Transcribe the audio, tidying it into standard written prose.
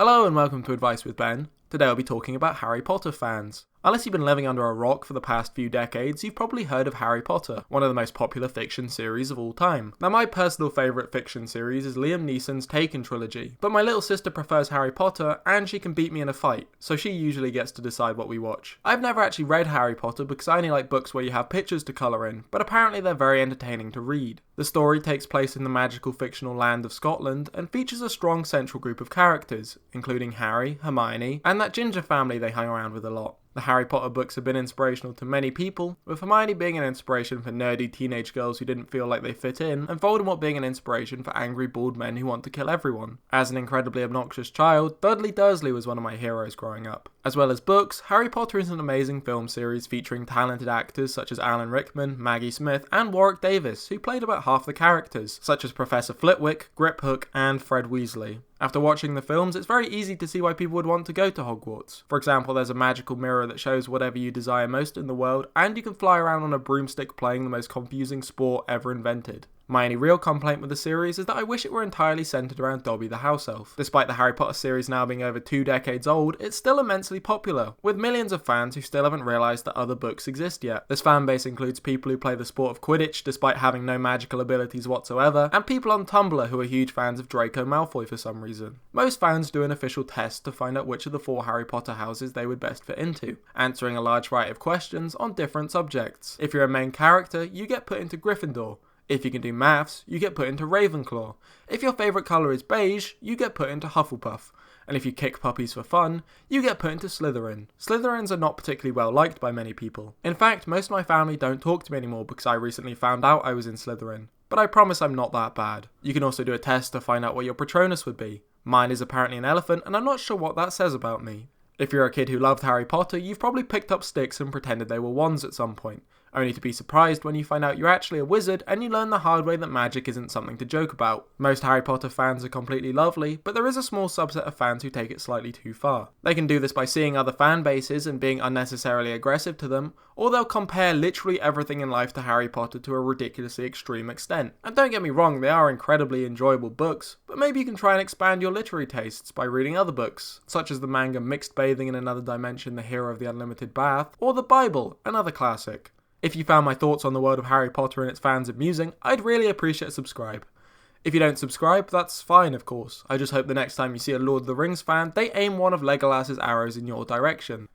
Hello and welcome to Advice with Ben. Today I'll be talking about Harry Potter fans. Unless you've been living under a rock for the past few decades, you've probably heard of Harry Potter, one of the most popular fiction series of all time. Now my personal favourite fiction series is Liam Neeson's Taken trilogy, but my little sister prefers Harry Potter and she can beat me in a fight, so she usually gets to decide what we watch. I've never actually read Harry Potter because I only like books where you have pictures to colour in, but apparently they're very entertaining to read. The story takes place in the magical fictional land of Scotland and features a strong central group of characters, including Harry, Hermione, and that ginger family they hung around with a lot. The Harry Potter books have been inspirational to many people, with Hermione being an inspiration for nerdy teenage girls who didn't feel like they fit in, and Voldemort being an inspiration for angry bald men who want to kill everyone. As an incredibly obnoxious child, Dudley Dursley was one of my heroes growing up. As well as books, Harry Potter is an amazing film series featuring talented actors such as Alan Rickman, Maggie Smith, and Warwick Davis, who played about half the characters, such as Professor Flitwick, Griphook, and Fred Weasley. After watching the films, it's very easy to see why people would want to go to Hogwarts. For example, there's a magical mirror that shows whatever you desire most in the world, and you can fly around on a broomstick playing the most confusing sport ever invented. My only real complaint with the series is that I wish it were entirely centred around Dobby the house elf. Despite the Harry Potter series now being over 2 decades old, it's still immensely popular, with millions of fans who still haven't realised that other books exist yet. This fanbase includes people who play the sport of Quidditch despite having no magical abilities whatsoever, and people on Tumblr who are huge fans of Draco Malfoy for some reason. Most fans do an official test to find out which of the 4 Harry Potter houses they would best fit into, answering a large variety of questions on different subjects. If you're a main character, you get put into Gryffindor. If you can do maths, you get put into Ravenclaw. If your favourite colour is beige, you get put into Hufflepuff. And if you kick puppies for fun, you get put into Slytherin. Slytherins are not particularly well liked by many people. In fact, most of my family don't talk to me anymore because I recently found out I was in Slytherin. But I promise I'm not that bad. You can also do a test to find out what your Patronus would be. Mine is apparently an elephant, and I'm not sure what that says about me. If you're a kid who loved Harry Potter, you've probably picked up sticks and pretended they were wands at some point, only to be surprised when you find out you're actually a wizard and you learn the hard way that magic isn't something to joke about. Most Harry Potter fans are completely lovely, but there is a small subset of fans who take it slightly too far. They can do this by seeing other fan bases and being unnecessarily aggressive to them, or they'll compare literally everything in life to Harry Potter to a ridiculously extreme extent. And don't get me wrong, they are incredibly enjoyable books, but maybe you can try and expand your literary tastes by reading other books, such as the manga Mixed Bathing in Another Dimension, The Hero of the Unlimited Bath, or the Bible, another classic. If you found my thoughts on the world of Harry Potter and its fans amusing, I'd really appreciate a subscribe. If you don't subscribe, that's fine of course. I just hope the next time you see a Lord of the Rings fan, they aim one of Legolas's arrows in your direction.